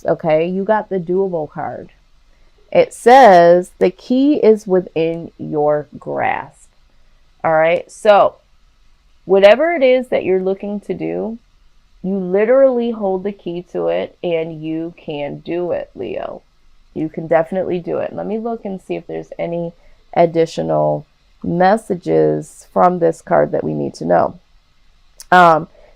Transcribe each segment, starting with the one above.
this, okay? You got the doable card. It says the key is within your grasp. All right. So, whatever it is that you're looking to do, you literally hold the key to it and you can do it, Leo. You can definitely do it. Let me look and see if there's any additional messages from this card that we need to know.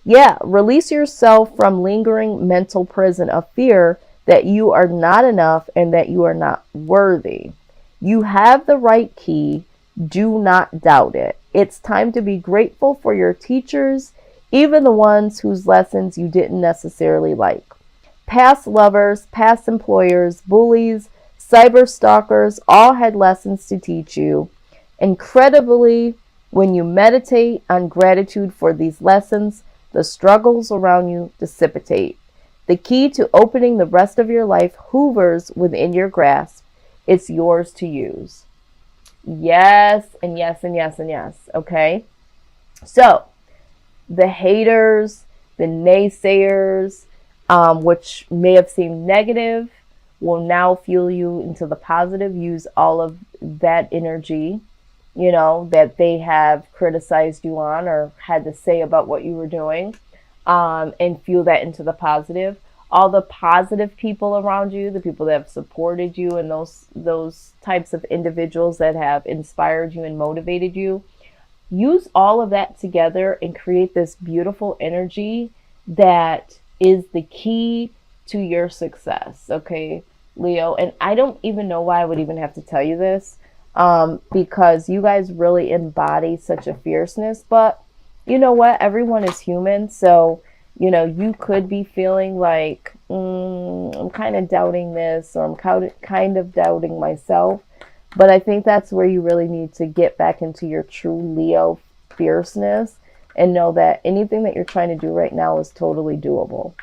Yeah, release yourself from lingering mental prison of fear that you are not enough and that you are not worthy. You have the right key. Do not doubt it. It's time to be grateful for your teachers, even the ones whose lessons you didn't necessarily like. Past lovers, past employers, bullies, cyber stalkers all had lessons to teach you. Incredibly, when you meditate on gratitude for these lessons, the struggles around you dissipate. The key to opening the rest of your life hoovers within your grasp. It's yours to use. Yes, and yes, and yes, and yes. Okay? So, the haters, the naysayers, which may have seemed negative, will now fuel you into the positive. Use all of that energy, that they have criticized you on or had to say about what you were doing, and fuel that into the positive. All the positive people around you, the people that have supported you, and those types of individuals that have inspired you and motivated you, use all of that together and create this beautiful energy that is the key to your success. Okay, Leo. And I don't even know why I would even have to tell you this, because you guys really embody such a fierceness. But you know what? Everyone is human. So, you could be feeling like, I'm kind of doubting this, or I'm kind of doubting myself. But I think that's where you really need to get back into your true Leo fierceness and know that anything that you're trying to do right now is totally doable.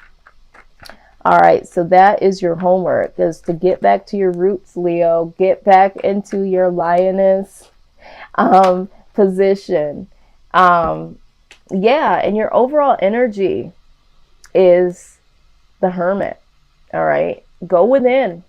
All right, so that is your homework, is to get back to your roots, Leo. Get back into your lioness position. Yeah, and your overall energy is the hermit. All right, go within.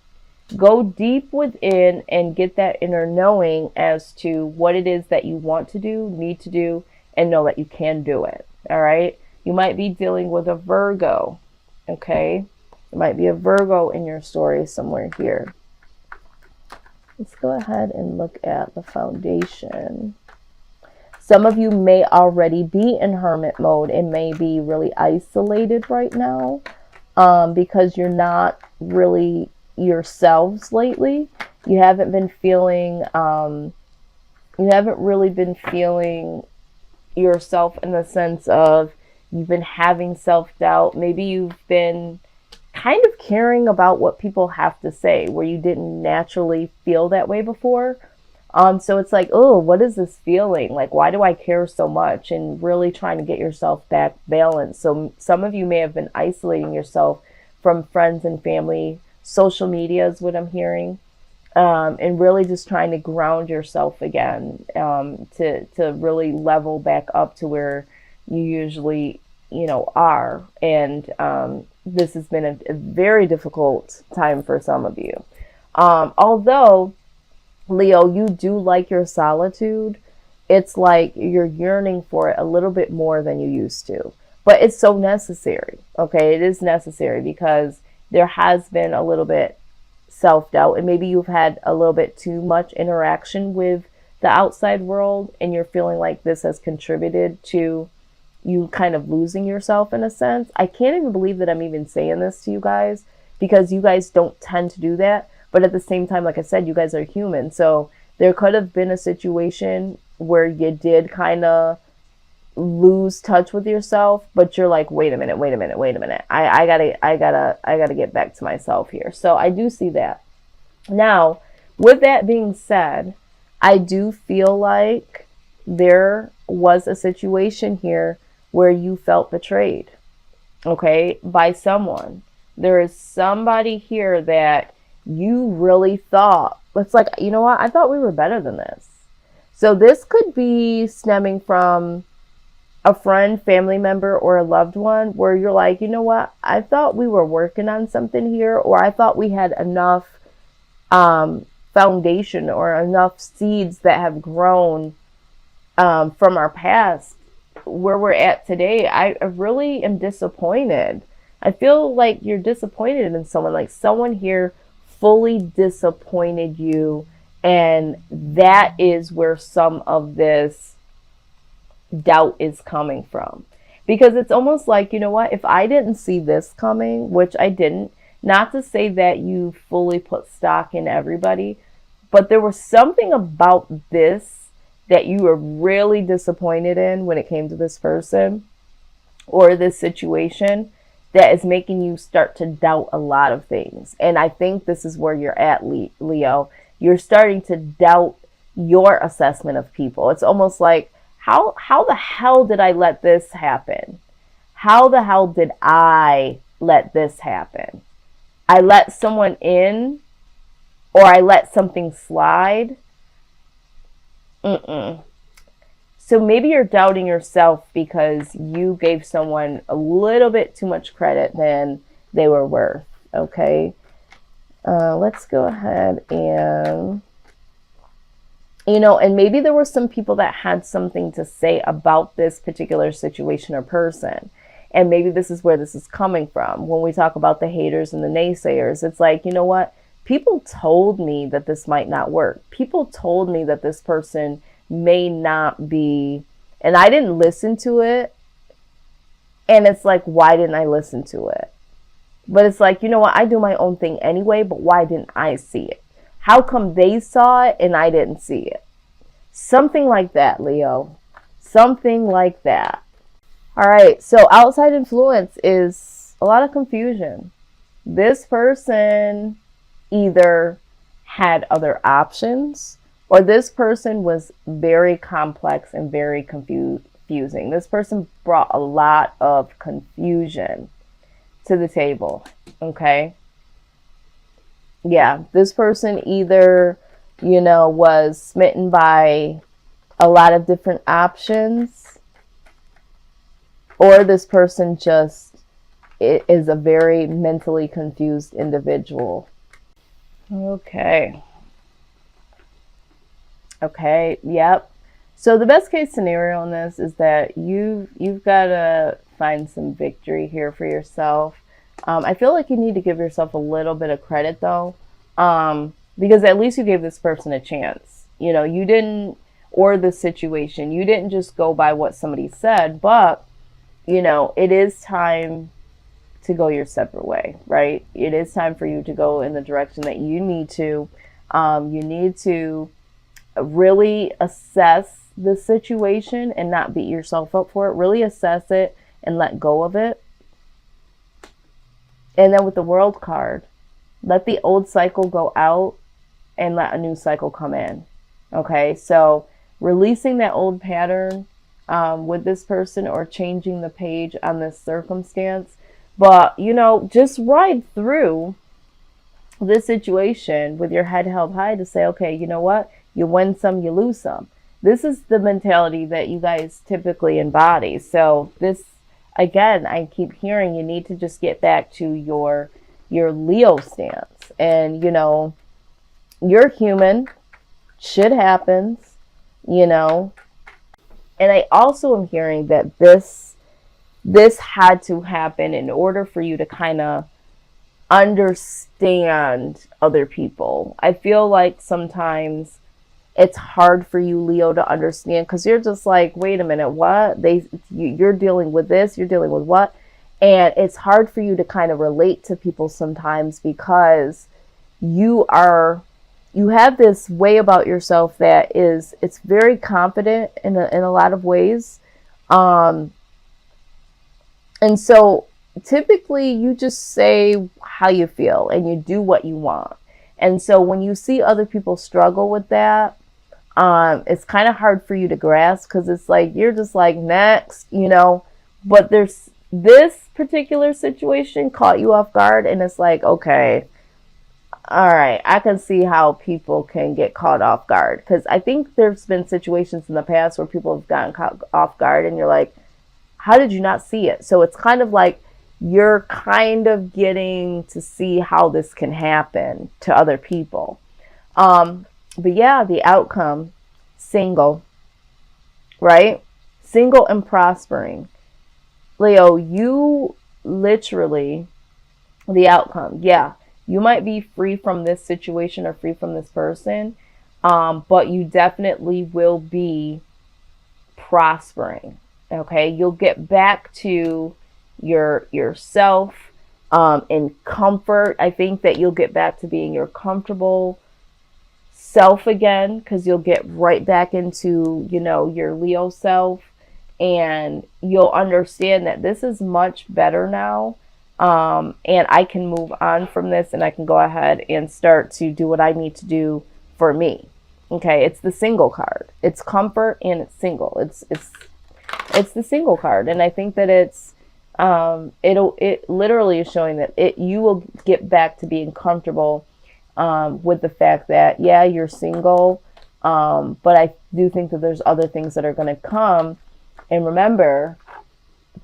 Go deep within and get that inner knowing as to what it is that you want to do, need to do, and know that you can do it. All right. You might be dealing with a Virgo. Okay. There might be a Virgo in your story somewhere here. Let's go ahead and look at the foundation. Some of you may already be in hermit mode and may be really isolated right now, because you're not really yourselves lately. You haven't been feeling, you haven't really been feeling yourself in the sense of you've been having self-doubt. Maybe you've been kind of caring about what people have to say where you didn't naturally feel that way before. So it's like, oh, what is this feeling? Like, why do I care so much? And really trying to get yourself back balanced. So some of you may have been isolating yourself from friends and family. Social media is what I'm hearing. And really just trying to ground yourself again, to really level back up to where you usually, are. And this has been a very difficult time for some of you. Although, Leo, you do like your solitude. It's like you're yearning for it a little bit more than you used to. But it's so necessary. Okay, it is necessary because there has been a little bit self-doubt, and maybe you've had a little bit too much interaction with the outside world, and you're feeling like this has contributed to you kind of losing yourself in a sense. I can't even believe that I'm even saying this to you guys, because you guys don't tend to do that. But at the same time, like I said, you guys are human. So there could have been a situation where you did kind of lose touch with yourself, but you're like, wait a minute. I gotta get back to myself here. So I do see that. Now, with that being said, I do feel like there was a situation here where you felt betrayed, okay, by someone. There is somebody here that you really thought, it's like, you know what? I thought we were better than this. So this could be stemming from a friend, family member, or a loved one where you're like, you know what, I thought we were working on something here, or I thought we had enough foundation or enough seeds that have grown from our past where we're at today. I really am disappointed. I feel like you're disappointed in someone, like someone here fully disappointed you, and that is where some of this doubt is coming from. Because it's almost like, you know what, if I didn't see this coming, which I didn't, not to say that you fully put stock in everybody, but there was something about this that you were really disappointed in when it came to this person or this situation that is making you start to doubt a lot of things. And I think this is where you're at, Leo. You're starting to doubt your assessment of people. It's almost like, how the hell did I let this happen? How the hell did I let this happen? I let someone in, or I let something slide. So maybe you're doubting yourself because you gave someone a little bit too much credit than they were worth. Okay. Let's go ahead and, and maybe there were some people that had something to say about this particular situation or person. And maybe this is where this is coming from. When we talk about the haters and the naysayers, it's like, you know what? People told me that this might not work. People told me that this person may not be, and I didn't listen to it. And it's like, why didn't I listen to it? But it's like, you know what? I do my own thing anyway, but why didn't I see it? How come they saw it and I didn't see it? Something like that, Leo. Something like that. All right. So outside influence is a lot of confusion. This person either had other options, or this person was very complex and very confusing. This person brought a lot of confusion to the table. Okay. Yeah. This person either, was smitten by a lot of different options, or this person just is a very mentally confused individual. Okay. Yep. So the best case scenario in this is that you've got to find some victory here for yourself. I feel like you need to give yourself a little bit of credit though, because at least you gave this person a chance. You didn't, or the situation, you didn't just go by what somebody said, but it is time to go your separate way, right? It is time for you to go in the direction that you need to. You need to really assess the situation and not beat yourself up for it. Really assess it and let go of it. And then with the World card, let the old cycle go out and let a new cycle come in. Okay, so releasing that old pattern with this person, or changing the page on this circumstance. But, just ride through this situation with your head held high to say, okay, you know what? You win some, you lose some. This is the mentality that you guys typically embody. So this, again, I keep hearing you need to just get back to your Leo stance. And, you're human. Shit happens, And I also am hearing that this had to happen in order for you to kind of understand other people. I feel like sometimes it's hard for you, Leo, to understand, because you're just like, wait a minute, what? You're dealing with this, you're dealing with what? And it's hard for you to kind of relate to people sometimes because you have this way about yourself that it's very confident in a lot of ways. And so typically you just say how you feel and you do what you want. And so when you see other people struggle with that, it's kind of hard for you to grasp, because it's like, you're just like, next, but there's this particular situation caught you off guard, and it's like, okay, all right, I can see how people can get caught off guard, because I think there's been situations in the past where people have gotten caught off guard and you're like, how did you not see it? So it's kind of like you're kind of getting to see how this can happen to other people. But yeah, the outcome, single, right? Single and prospering. Leo, you literally, the outcome, yeah, you might be free from this situation or free from this person, but you definitely will be prospering. Okay, you'll get back to yourself in comfort. I think that you'll get back to being your comfortable self again, because you'll get right back into, your Leo self, and you'll understand that this is much better now. And I can move on from this, and I can go ahead and start to do what I need to do for me. Okay, it's the single card. It's comfort and it's single. It's the single card, and I think that it literally is showing that you will get back to being comfortable with the fact that, yeah, you're single, but I do think that there's other things that are going to come. And remember,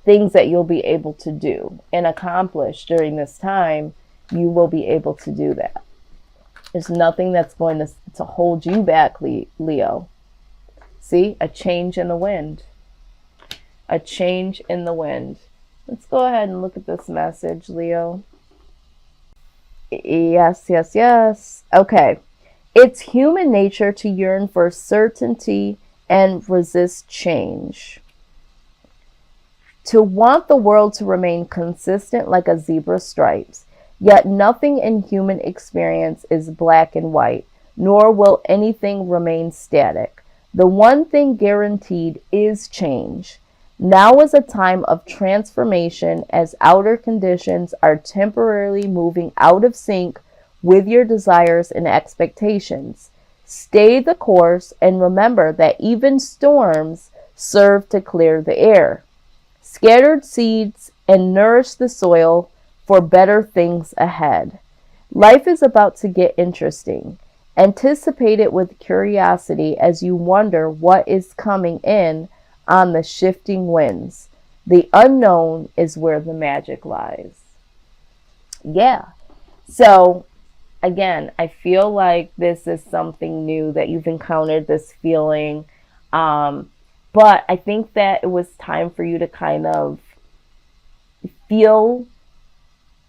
things that you'll be able to do and accomplish during this time, you will be able to do that. There's nothing that's going to hold you back, Leo. See, a change in the wind. A change in the wind. Let's go ahead and look at this message, Leo. Yes, yes, yes. Okay. It's human nature to yearn for certainty and resist change. To want the world to remain consistent like a zebra's stripes. Yet nothing in human experience is black and white, nor will anything remain static. The one thing guaranteed is change. Now is a time of transformation as outer conditions are temporarily moving out of sync with your desires and expectations. Stay the course and remember that even storms serve to clear the air. Scattered seeds and nourish the soil for better things ahead. Life is about to get interesting. Anticipate it with curiosity as you wonder what is coming in on the shifting winds. The unknown is where the magic lies. Yeah. So, again, I feel like this is something new that you've encountered, this feeling. But I think that it was time for you to kind of feel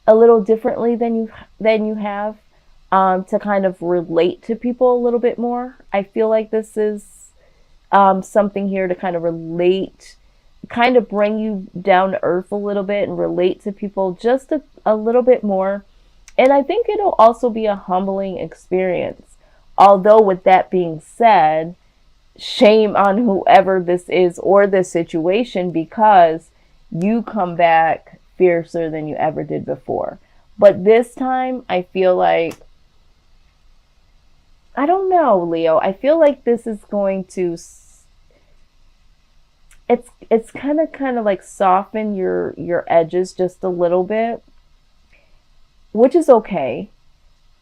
a little differently than you have, to kind of relate to people a little bit more. I feel like this is something here to kind of relate, kind of bring you down to earth a little bit and relate to people just a little bit more. And I think it'll also be a humbling experience. Although with that being said, shame on whoever this is or this situation, because you come back fiercer than you ever did before. But this time, I feel like, I don't know, Leo. I feel like this is going to, it's kind of like soften your edges just a little bit, which is okay.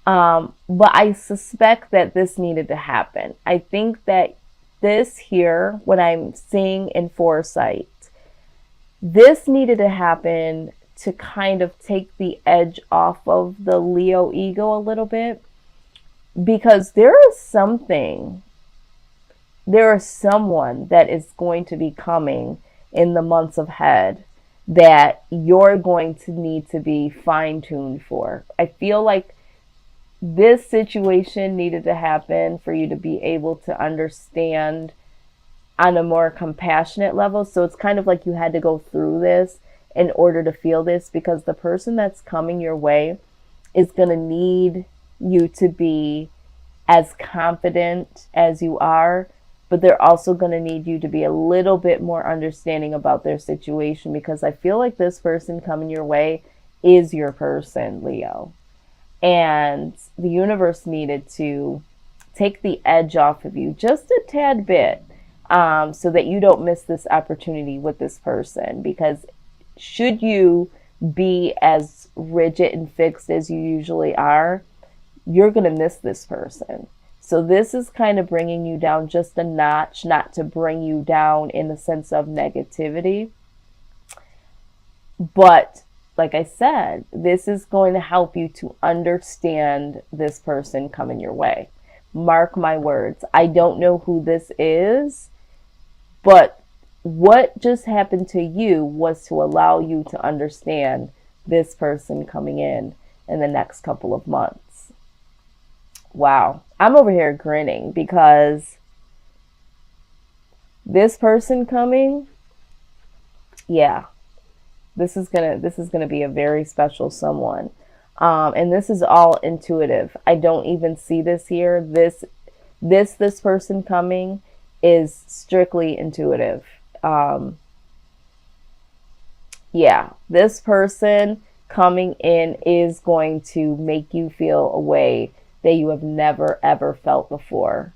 But I suspect that this needed to happen. I think that this here, what I'm seeing in foresight, this needed to happen to kind of take the edge off of the Leo ego a little bit, because there is someone that is going to be coming in the months ahead that you're going to need to be fine-tuned for. I feel like this situation needed to happen for you to be able to understand on a more compassionate level. So it's kind of like you had to go through this in order to feel this, because the person that's coming your way is going to need you to be as confident as you are, but they're also going to need you to be a little bit more understanding about their situation, because I feel like this person coming your way is your person, Leo. And the universe needed to take the edge off of you just a tad bit, so that you don't miss this opportunity with this person. Because should you be as rigid and fixed as you usually are, you're going to miss this person. So this is kind of bringing you down just a notch, not to bring you down in the sense of negativity, But like I said, this is going to help you to understand this person coming your way. Mark my words. I don't know who this is, but what just happened to you was to allow you to understand this person coming in the next couple of months. Wow. I'm over here grinning because this person coming, yeah, this is gonna be a very special someone. And this is all intuitive. I don't even see this here. This person coming is strictly intuitive. Yeah, this person coming in is going to make you feel a way that you have never ever felt before.